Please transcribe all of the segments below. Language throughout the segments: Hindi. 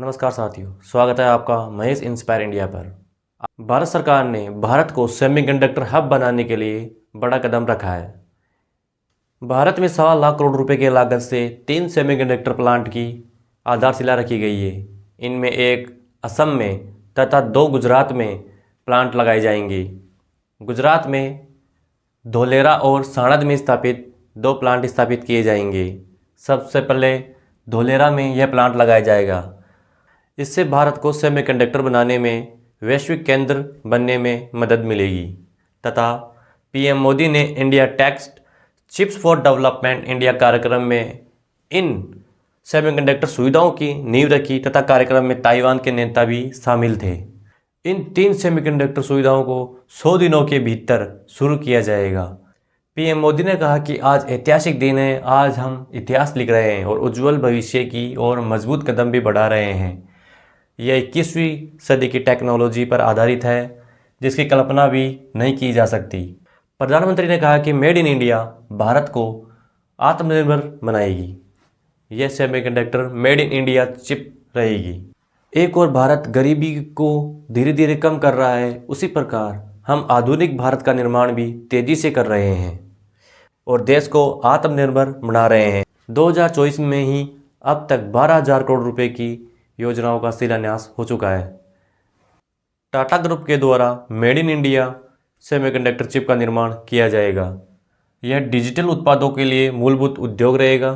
नमस्कार साथियों, स्वागत है आपका महेश इंस्पायर इंडिया पर। भारत सरकार ने भारत को सेमीकंडक्टर हब बनाने के लिए बड़ा कदम रखा है। भारत में 1.25 लाख करोड़ रुपए की लागत से 3 सेमीकंडक्टर प्लांट की आधारशिला रखी गई है। इनमें एक असम में तथा 2 गुजरात में प्लांट लगाए जाएंगे। गुजरात में धोलेरा और साणंद में स्थापित 2 प्लांट स्थापित किए जाएंगे। सबसे पहले धोलेरा में यह प्लांट लगाया जाएगा। इससे भारत को सेमीकंडक्टर बनाने में वैश्विक केंद्र बनने में मदद मिलेगी तथा पीएम मोदी ने India text chips for development India कार्यक्रम में इन सेमीकंडक्टर सुविधाओं की नींव रखी तथा कार्यक्रम में ताइवान के नेता भी शामिल थे। इन 3 सेमीकंडक्टर सुविधाओं को 100 दिनों के भीतर शुरू किया जाएगा। पीएम मोदी ने कहा कि आज ऐतिहासिक दिन है, आज हम इतिहास लिख रहे हैं और उज्जवल भविष्य की और मजबूत कदम भी बढ़ा रहे हैं। यह 21वीं सदी की टेक्नोलॉजी पर आधारित है जिसकी कल्पना भी नहीं की जा सकती। प्रधानमंत्री ने कहा कि मेड इन इंडिया भारत को आत्मनिर्भर बनाएगी। यह semiconductor made in India chip रहेगी। एक और भारत गरीबी को धीरे धीरे कम कर रहा है, उसी प्रकार हम आधुनिक भारत का निर्माण भी तेजी से कर रहे हैं और देश को आत्मनिर्भर बना रहे हैं। 2024 में ही अब तक 12,000 करोड़ रुपए की योजनाओं का शिलान्यास हो चुका है। टाटा ग्रुप के द्वारा made in India semiconductor chip का निर्माण किया जाएगा। यह डिजिटल उत्पादों के लिए मूलभूत उद्योग रहेगा।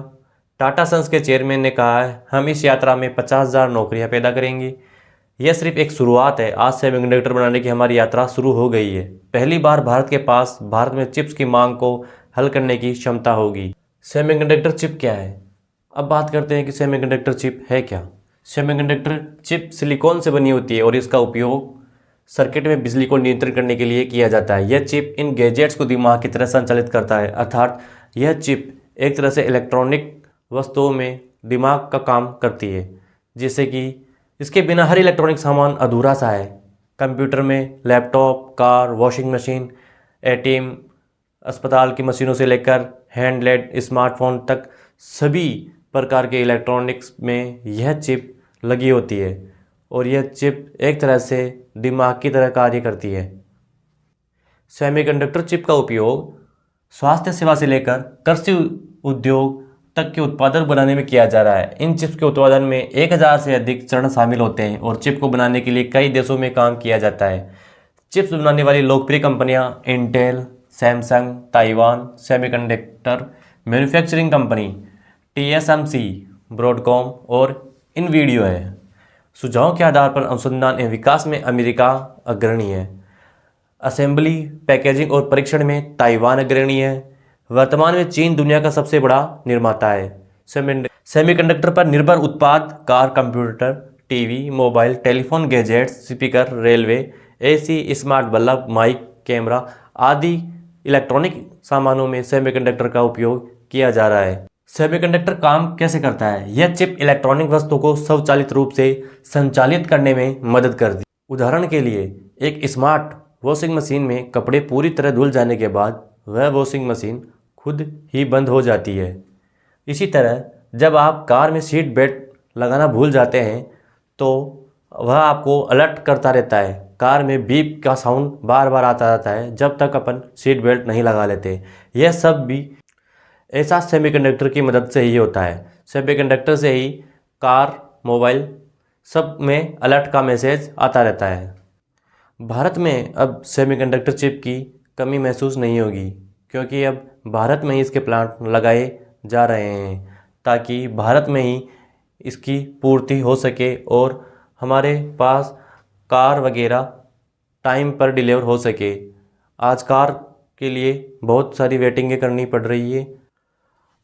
टाटा सन्स के चेयरमैन ने कहा है, हम इस यात्रा में 50,000 नौकरियां पैदा करेंगे। यह सिर्फ एक शुरुआत है। आज सेमीकंडक्टर बनाने की हमारी यात्रा शुरू हो गई है। पहली बार भारत के पास भारत में चिप्स की मांग को हल करने की क्षमता होगी। सेमीकंडक्टर चिप क्या है? अब बात करते हैं कि सेमीकंडक्टर चिप है क्या। सेमीकंडक्टर चिप सिलिकॉन से बनी होती है और इसका उपयोग सर्किट में बिजली को नियंत्रित करने के लिए किया जाता है। यह चिप इन गैजेट्स को दिमाग की तरह संचालित करता है, अर्थात यह चिप एक तरह से इलेक्ट्रॉनिक वस्तुओं में दिमाग का काम करती है, जिससे कि इसके बिना हर इलेक्ट्रॉनिक सामान अधूरा सा है। कंप्यूटर में laptop, car, washing machine, ATM, अस्पताल की मशीनों से लेकर हैंडलेड स्मार्टफोन तक सभी प्रकार के इलेक्ट्रॉनिक्स में यह चिप लगी होती है और यह चिप एक तरह से दिमाग की तरह कार्य करती है। सेमीकंडक्टर चिप का उपयोग स्वास्थ्य सेवा से लेकर कृषि उद्योग तक के उत्पादन बनाने में किया जा रहा है। इन चिप्स के उत्पादन में 1000 से अधिक चरण शामिल होते हैं और चिप को बनाने के लिए कई देशों में काम किया जाता है। चिप्स बनाने वाली लोकप्रिय कंपनियां Intel, Samsung, Taiwan semiconductor manufacturing company, TSMC, Broadcom और इनवीडियो है। सुझावों के आधार पर अनुसंधान एवं विकास में अमेरिका अग्रणी है। असेंबली, पैकेजिंग और परीक्षण में ताइवान अग्रणी है। वर्तमान में चीन दुनिया का सबसे बड़ा निर्माता है। सेमीकंडक्टर पर निर्भर उत्पाद car, computer, TV, mobile, telephone, gadgets, speaker, railway, AC, smart bulb, mic, camera आदि इलेक्ट्रॉनिक सामानों में सेमीकंडक्टर का उपयोग किया जा रहा है। सेमीकंडक्टर काम कैसे करता है? यह चिप इलेक्ट्रॉनिक वस्तु को स्वचालित रूप से संचालित करने में मदद करती है। उदाहरण के लिए एक स्मार्ट वॉशिंग मशीन में कपड़े पूरी तरह धुल जाने के बाद वह वॉशिंग मशीन खुद ही बंद हो जाती है। इसी तरह जब आप कार में सीट बेल्ट लगाना भूल जाते हैं तो वह आपको अलर्ट करता रहता है। कार में बीप का साउंड बार बार आता रहता है जब तक अपन सीट बेल्ट नहीं लगा लेते। यह सब भी ऐसा सेमीकंडक्टर की मदद से ही होता है। सेमीकंडक्टर से ही कार, मोबाइल सब में अलर्ट का मैसेज आता रहता है। भारत में अब सेमीकंडक्टर चिप की कमी महसूस नहीं होगी क्योंकि अब भारत में ही इसके प्लांट लगाए जा रहे हैं ताकि भारत में ही इसकी पूर्ति हो सके और हमारे पास कार वगैरह टाइम पर डिलीवर हो सके। आज कार के लिए बहुत सारी वेटिंगें करनी पड़ रही है।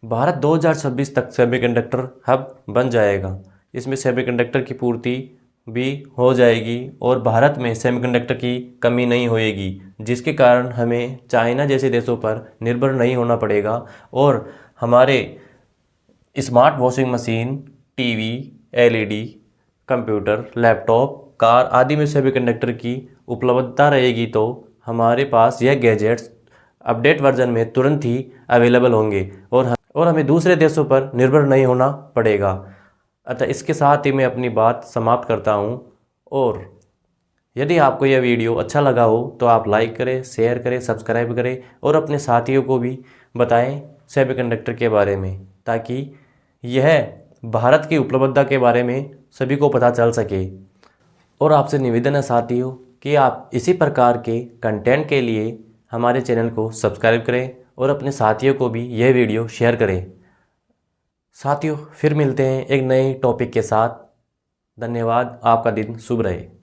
भारत 2026 तक सेमीकंडक्टर हब बन जाएगा। इसमें सेमीकंडक्टर की पूर्ति भी हो जाएगी और भारत में सेमीकंडक्टर की कमी नहीं होएगी, जिसके कारण हमें चाइना जैसे देशों पर निर्भर नहीं होना पड़ेगा और हमारे smart washing machine, TV, LED, computer, laptop, car आदि में सेमीकंडक्टर की उपलब्धता रहेगी तो हमारे पास यह गैजेट्स अपडेट वर्जन में तुरंत ही अवेलेबल होंगे और हमें दूसरे देशों पर निर्भर नहीं होना पड़ेगा। अतः इसके साथ ही मैं अपनी बात समाप्त करता हूँ। और यदि आपको यह वीडियो अच्छा लगा हो तो आप लाइक करें, शेयर करें, सब्सक्राइब करें और अपने साथियों को भी बताएं सेमीकंडक्टर के बारे में, ताकि यह भारत की उपलब्धता के बारे में सभी को पता चल सके। और आपसे निवेदन है साथियों कि आप इसी प्रकार के कंटेंट के लिए हमारे चैनल को सब्सक्राइब करें और अपने साथियों को भी यह वीडियो शेयर करें। साथियों, फिर मिलते हैं एक नए टॉपिक के साथ। धन्यवाद। आपका दिन शुभ रहे।